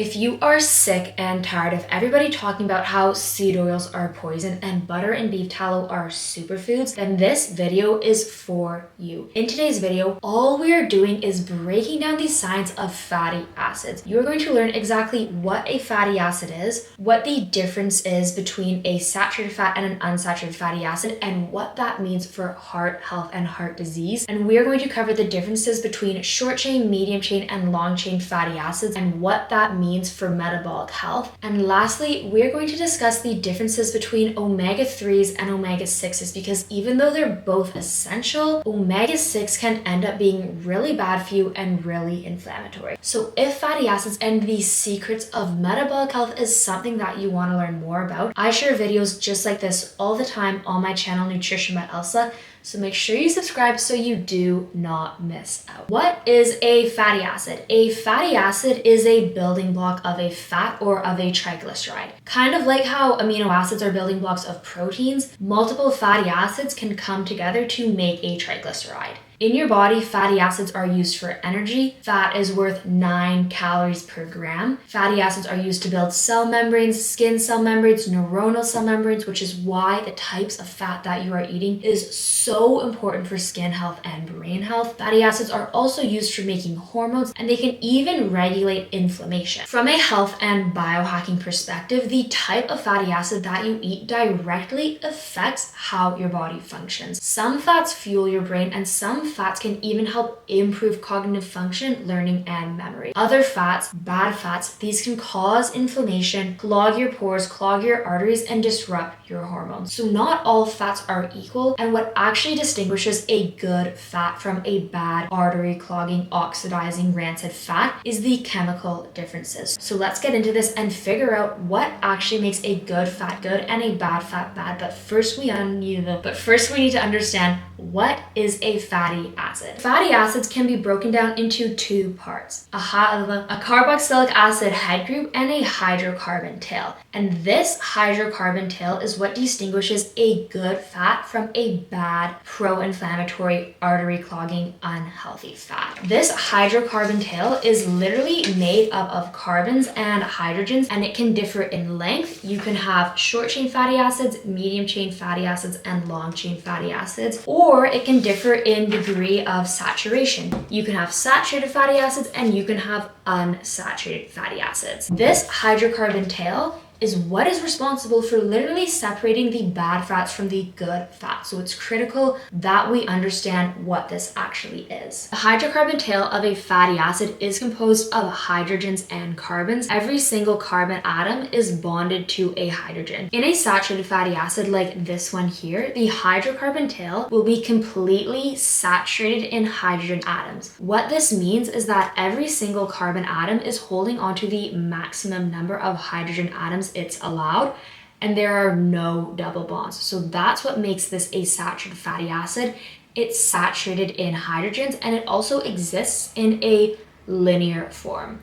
If you are sick and tired of everybody talking about how seed oils are poison and butter and beef tallow are superfoods, then this video is for you. In today's video, all we are doing is breaking down the science of fatty acids. You're going to learn exactly what a fatty acid is, what the difference is between a saturated fat and an unsaturated fatty acid, and what that means for heart health and heart disease. And we are going to cover the differences between short chain, medium chain, and long chain fatty acids and what that means for metabolic health. And lastly, we're going to discuss the differences between omega-3s and omega-6s, because even though they're both essential, omega-6 can end up being really bad for you and really inflammatory. So if fatty acids and the secrets of metabolic health is something that you want to learn more about, I share videos just like this all the time on my channel, Nutrition by Elsa. So make sure you subscribe so you do not miss out. What is a fatty acid? A fatty acid is a building block of a fat or of a triglyceride. Kind of like how amino acids are building blocks of proteins, multiple fatty acids can come together to make a triglyceride. In your body, fatty acids are used for energy. Fat is worth 9 calories per gram. Fatty acids are used to build cell membranes, skin cell membranes, neuronal cell membranes, which is why the types of fat that you are eating is so important for skin health and brain health. Fatty acids are also used for making hormones, and they can even regulate inflammation. From a health and biohacking perspective, the type of fatty acid that you eat directly affects how your body functions. Some fats fuel your brain, and some fats can even help improve cognitive function, learning, and memory. Other fats, bad fats, these can cause inflammation, clog your pores, clog your arteries, and disrupt your hormones. So not all fats are equal, and what actually distinguishes a good fat from a bad artery clogging, oxidizing, rancid fat is the chemical differences. So let's get into this and figure out what actually makes a good fat good and a bad fat bad. But first we need to understand what is a fatty acid. Fatty acids can be broken down into two parts, a carboxylic acid head group and a hydrocarbon tail. And this hydrocarbon tail is what distinguishes a good fat from a bad pro-inflammatory, artery clogging, unhealthy fat. This hydrocarbon tail is literally made up of carbons and hydrogens, and it can differ in length. You can have short chain fatty acids, medium chain fatty acids, and long chain fatty acids, or it can differ in degree of saturation. You can have saturated fatty acids and you can have unsaturated fatty acids. This hydrocarbon tail is what is responsible for literally separating the bad fats from the good fats. So it's critical that we understand what this actually is. The hydrocarbon tail of a fatty acid is composed of hydrogens and carbons. Every single carbon atom is bonded to a hydrogen. In a saturated fatty acid like this one here, the hydrocarbon tail will be completely saturated in hydrogen atoms. What this means is that every single carbon atom is holding onto the maximum number of hydrogen atoms it's allowed, and there are no double bonds. So that's what makes this a saturated fatty acid. It's saturated in hydrogens, and it also exists in a linear form.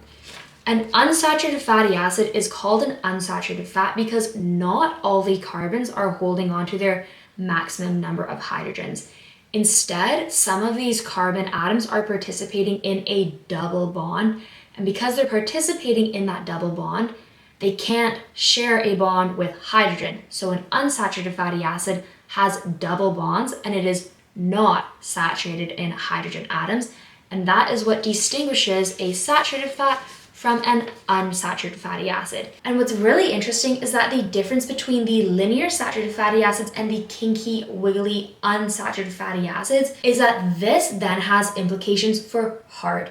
An unsaturated fatty acid is called an unsaturated fat because not all the carbons are holding on to their maximum number of hydrogens. Instead, some of these carbon atoms are participating in a double bond, and because they're participating in that double bond, they can't share a bond with hydrogen. So an unsaturated fatty acid has double bonds and it is not saturated in hydrogen atoms. And that is what distinguishes a saturated fat from an unsaturated fatty acid. And what's really interesting is that the difference between the linear saturated fatty acids and the kinky, wiggly, unsaturated fatty acids is that this then has implications for heart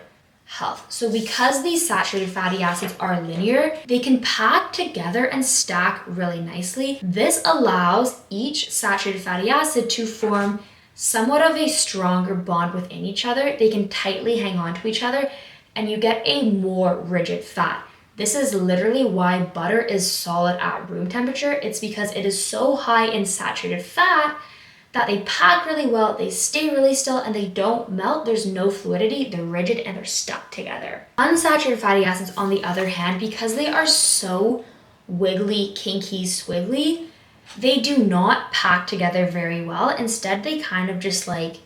health. So because these saturated fatty acids are linear, they can pack together and stack really nicely. This allows each saturated fatty acid to form somewhat of a stronger bond within each other. They can tightly hang on to each other, and you get a more rigid fat. This is literally why butter is solid at room temperature. It's because it is so high in saturated fat that they pack really well, they stay really still, and they don't melt. There's no fluidity, they're rigid, and they're stuck together. Unsaturated fatty acids, on the other hand, because they are so wiggly, kinky, swiggly, they do not pack together very well. Instead, they kind of just like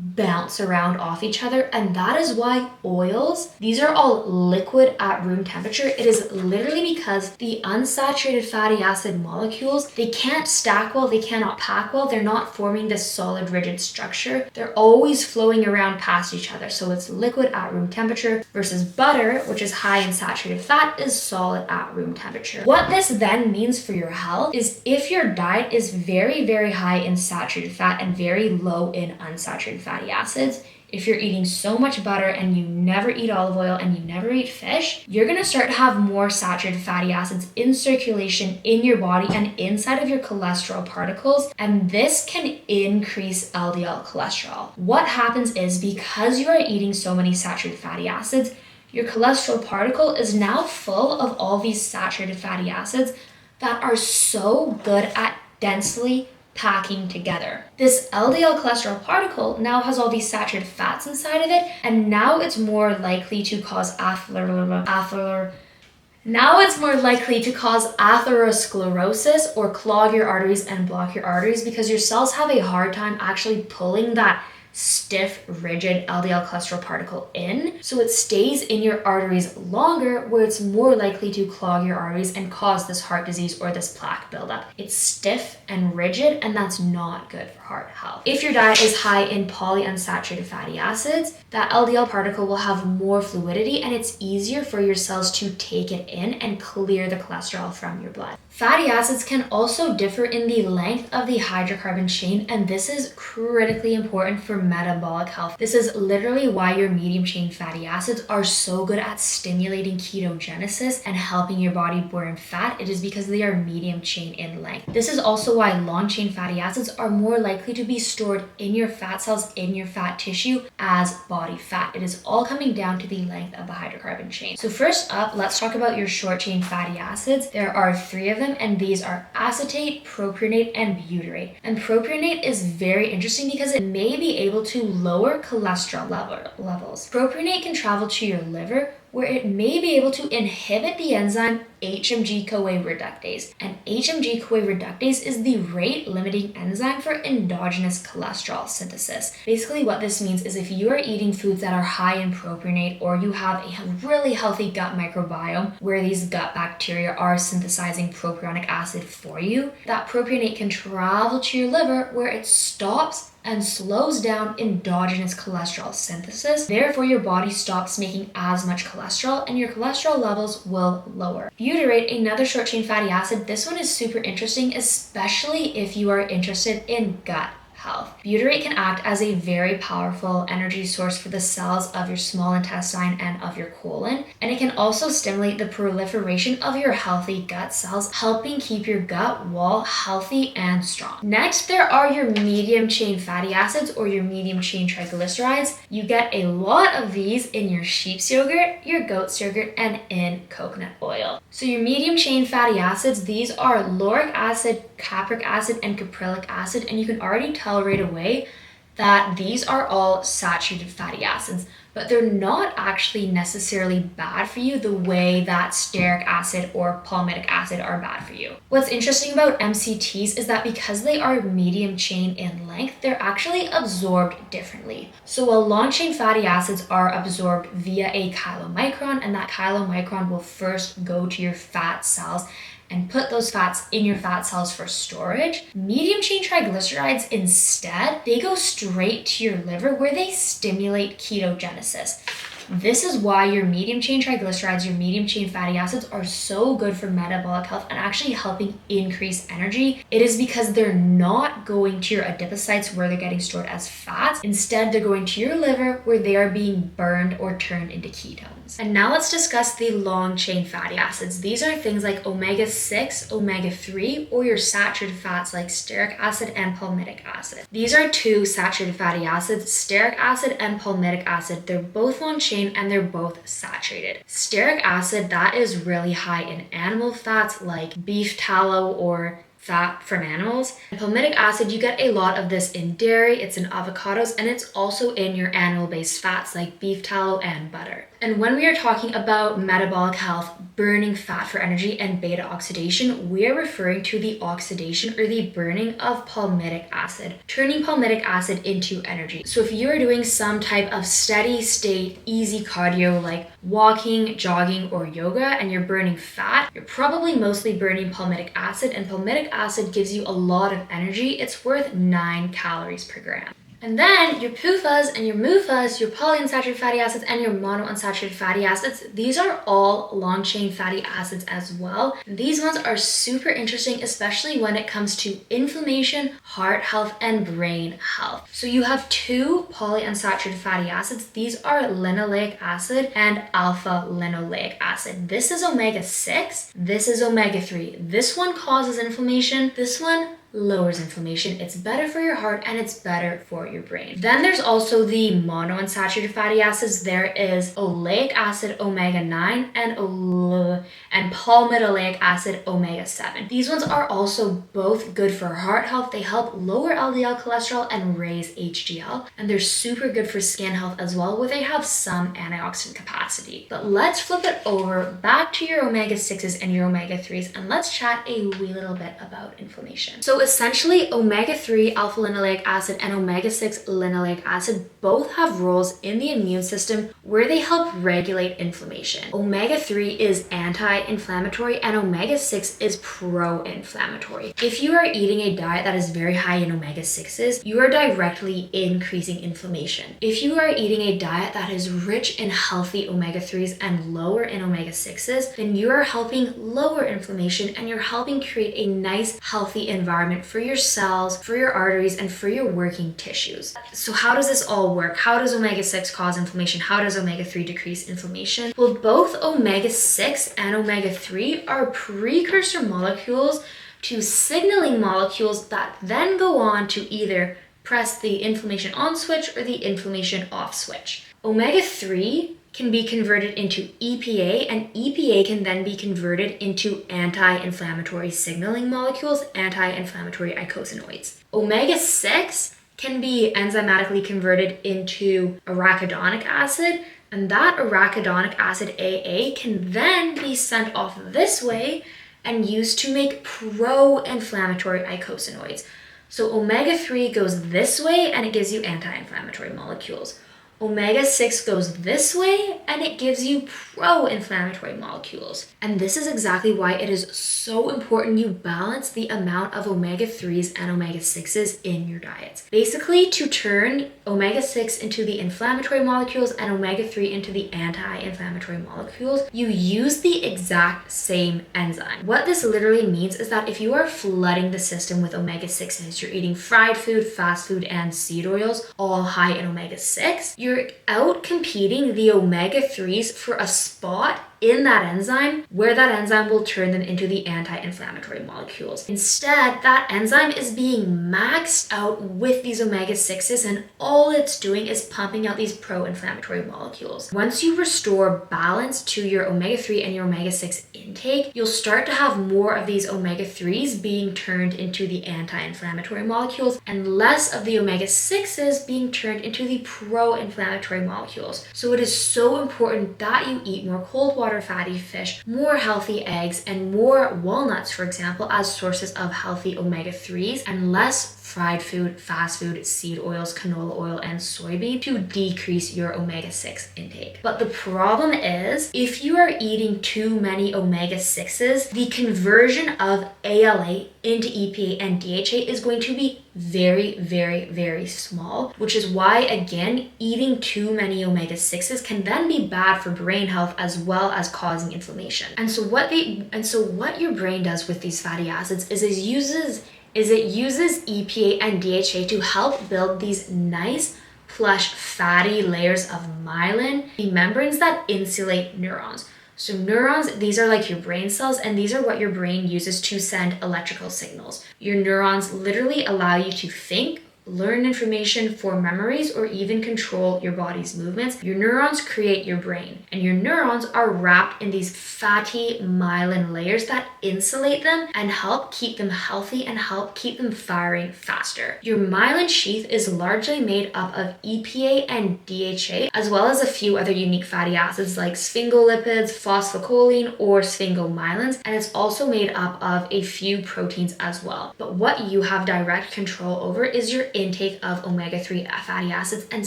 bounce around off each other, and that is why oils, these are all liquid at room temperature. It is literally because the unsaturated fatty acid molecules, they can't stack well, they cannot pack well, they're not forming this solid rigid structure. They're always flowing around past each other. So it's liquid at room temperature versus butter, which is high in saturated fat, is solid at room temperature. What this then means for your health is if your diet is very, very high in saturated fat and very low in unsaturated fatty acids, if you're eating so much butter and you never eat olive oil and you never eat fish, you're gonna start to have more saturated fatty acids in circulation in your body and inside of your cholesterol particles, and this can increase LDL cholesterol. What happens is because you are eating so many saturated fatty acids, your cholesterol particle is now full of all these saturated fatty acids that are so good at densely packing together. This LDL cholesterol particle now has all these saturated fats inside of it, and now it's more likely to cause atherosclerosis or clog your arteries and block your arteries because your cells have a hard time actually pulling that stiff, rigid LDL cholesterol particle in, so it stays in your arteries longer, where it's more likely to clog your arteries and cause this heart disease or this plaque buildup. It's stiff and rigid, and that's not good for heart health. If your diet is high in polyunsaturated fatty acids, that LDL particle will have more fluidity and it's easier for your cells to take it in and clear the cholesterol from your blood. Fatty acids can also differ in the length of the hydrocarbon chain, and this is critically important for metabolic health. This is literally why your medium chain fatty acids are so good at stimulating ketogenesis and helping your body burn fat. It is because they are medium chain in length. This is also why long chain fatty acids are more likely to be stored in your fat cells, in your fat tissue as body fat. It is all coming down to the length of the hydrocarbon chain. So first up, let's talk about your short chain fatty acids. There are 3 of them, and these are acetate, propionate, and butyrate. And propionate is very interesting because it may be able to lower cholesterol levels. Propionate can travel to your liver, where it may be able to inhibit the enzyme HMG-CoA reductase. And HMG-CoA reductase is the rate-limiting enzyme for endogenous cholesterol synthesis. Basically, what this means is if you are eating foods that are high in propionate, or you have a really healthy gut microbiome where these gut bacteria are synthesizing propionic acid for you, that propionate can travel to your liver where it stops and slows down endogenous cholesterol synthesis. Therefore, your body stops making as much cholesterol and your cholesterol levels will lower. Butyrate, another short chain fatty acid, this one is super interesting, especially if you are interested in gut health. Butyrate can act as a very powerful energy source for the cells of your small intestine and of your colon, and it can also stimulate the proliferation of your healthy gut cells, helping keep your gut wall healthy and strong. Next, there are your medium chain fatty acids or your medium chain triglycerides. You get a lot of these in your sheep's yogurt, your goat's yogurt, and in coconut oil. So your medium chain fatty acids, these are lauric acid, capric acid, and caprylic acid, and you can already tell right away that these are all saturated fatty acids, but they're not actually necessarily bad for you the way that stearic acid or palmitic acid are bad for you. What's interesting about MCTs is that because they are medium chain in length, they're actually absorbed differently. So while long chain fatty acids are absorbed via a chylomicron, and that chylomicron will first go to your fat cells and put those fats in your fat cells for storage, medium chain triglycerides instead, they go straight to your liver where they stimulate ketogenesis. This is why your medium chain triglycerides, your medium chain fatty acids are so good for metabolic health and actually helping increase energy. It is because they're not going to your adipocytes where they're getting stored as fats. Instead, they're going to your liver where they are being burned or turned into ketones. And now let's discuss the long chain fatty acids. These are things like omega-6, omega-3, or your saturated fats like stearic acid and palmitic acid. These are 2 saturated fatty acids, stearic acid and palmitic acid. They're both long chain and they're both saturated. Stearic acid, that is really high in animal fats like beef tallow or fat from animals. And palmitic acid, you get a lot of this in dairy, it's in avocados, and it's also in your animal-based fats like beef tallow and butter. And when we are talking about metabolic health, burning fat for energy, and beta oxidation, we are referring to the oxidation or the burning of palmitic acid, turning palmitic acid into energy. So if you're doing some type of steady state, easy cardio like walking, jogging, or yoga, and you're burning fat, you're probably mostly burning palmitic acid, and palmitic acid gives you a lot of energy. It's worth 9 calories per gram. And then your PUFAs and your MUFAs, your polyunsaturated fatty acids and your monounsaturated fatty acids, these are all long chain fatty acids as well. And these ones are super interesting, especially when it comes to inflammation, heart health, and brain health. So you have 2 polyunsaturated fatty acids. These are linoleic acid and alpha linoleic acid. This is omega-6, this is omega-3. This one causes inflammation, this one lowers inflammation. It's better for your heart and it's better for your brain. Then there's also the monounsaturated fatty acids. There is oleic acid omega-9 and palmitoleic acid omega-7. These ones are also both good for heart health. They help lower LDL cholesterol and raise HDL, and they're super good for skin health as well, where they have some antioxidant capacity. But let's flip it over back to your omega-6s and your omega-3s, and let's chat a wee little bit about inflammation. So essentially, omega-3 alpha linoleic acid and omega-6 linoleic acid both have roles in the immune system where they help regulate inflammation. Omega-3 is anti-inflammatory and omega-6 is pro-inflammatory. If you are eating a diet that is very high in omega-6s, you are directly increasing inflammation. If you are eating a diet that is rich in healthy omega-3s and lower in omega-6s, then you are helping lower inflammation and you're helping create a nice, healthy environment for your cells, for your arteries, and for your working tissues. So how does this all work? How does omega-6 cause inflammation? How does omega-3 decrease inflammation? Well, both omega-6 and omega-3 are precursor molecules to signaling molecules that then go on to either press the inflammation on switch or the inflammation off switch. Omega-3 can be converted into EPA, and EPA can then be converted into anti-inflammatory signaling molecules, anti-inflammatory eicosanoids. Omega-6 can be enzymatically converted into arachidonic acid, and that arachidonic acid AA can then be sent off this way and used to make pro-inflammatory eicosanoids. So omega-3 goes this way and it gives you anti-inflammatory molecules. Omega-6 goes this way and it gives you pro-inflammatory molecules. And this is exactly why it is so important you balance the amount of omega-3s and omega-6s in your diets. Basically, to turn omega-6 into the inflammatory molecules and omega-3 into the anti-inflammatory molecules, you use the exact same enzyme. What this literally means is that if you are flooding the system with omega-6s, you're eating fried food, fast food, and seed oils, all high in omega-6, you're out competing the omega-3s for a spot in that enzyme where that enzyme will turn them into the anti-inflammatory molecules. Instead, that enzyme is being maxed out with these omega-6s and all it's doing is pumping out these pro-inflammatory molecules. Once you restore balance to your omega-3 and your omega-6 intake, you'll start to have more of these omega-3s being turned into the anti-inflammatory molecules and less of the omega-6s being turned into the pro-inflammatory molecules. So it is so important that you eat more cold water fatty fish, more healthy eggs, and more walnuts, for example, as sources of healthy omega-3s, and less fried food, fast food, seed oils, canola oil, and soybean to decrease your omega-6 intake. But the problem is, if you are eating too many omega-6s, the conversion of ALA into EPA and DHA is going to be very, very, very small, which is why, again, eating too many omega-6s can then be bad for brain health as well as causing inflammation. And so what your brain does with these fatty acids is it uses EPA and DHA to help build these nice, plush, fatty layers of myelin, the membranes that insulate neurons. So neurons, these are like your brain cells, and these are what your brain uses to send electrical signals. Your neurons literally allow you to think, learn information, form memories, or even control your body's movements. Your neurons create your brain, and your neurons are wrapped in these fatty myelin layers that insulate them and help keep them healthy and help keep them firing faster. Your myelin sheath is largely made up of EPA and DHA, as well as a few other unique fatty acids like sphingolipids, phosphocholine, or sphingomyelins, and it's also made up of a few proteins as well. But what you have direct control over is your intake of omega-3 fatty acids, and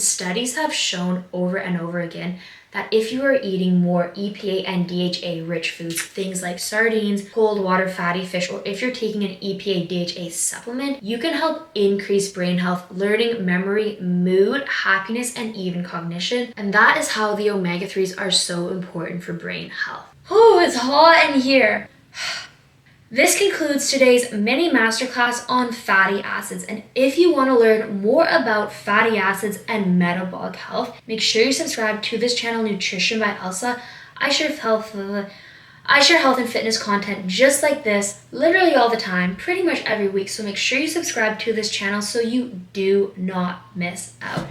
studies have shown over and over again that if you are eating more EPA and DHA rich foods, things like sardines, cold water fatty fish, or if you're taking an EPA DHA supplement, you can help increase brain health, learning, memory, mood, happiness, and even cognition. And that is how the omega-3s are so important for brain health. Oh, it's hot in here. This concludes today's mini masterclass on fatty acids, and if you want to learn more about fatty acids and metabolic health, make sure you subscribe to this channel, Nutrition by Elsa. I share health and fitness content just like this literally all the time, pretty much every week, so make sure you subscribe to this channel so you do not miss out.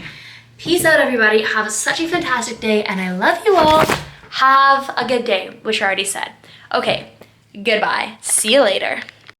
Peace out, everybody. Have such a fantastic day, and I love you all. Have a good day, which I already said. Okay. Goodbye. See you later.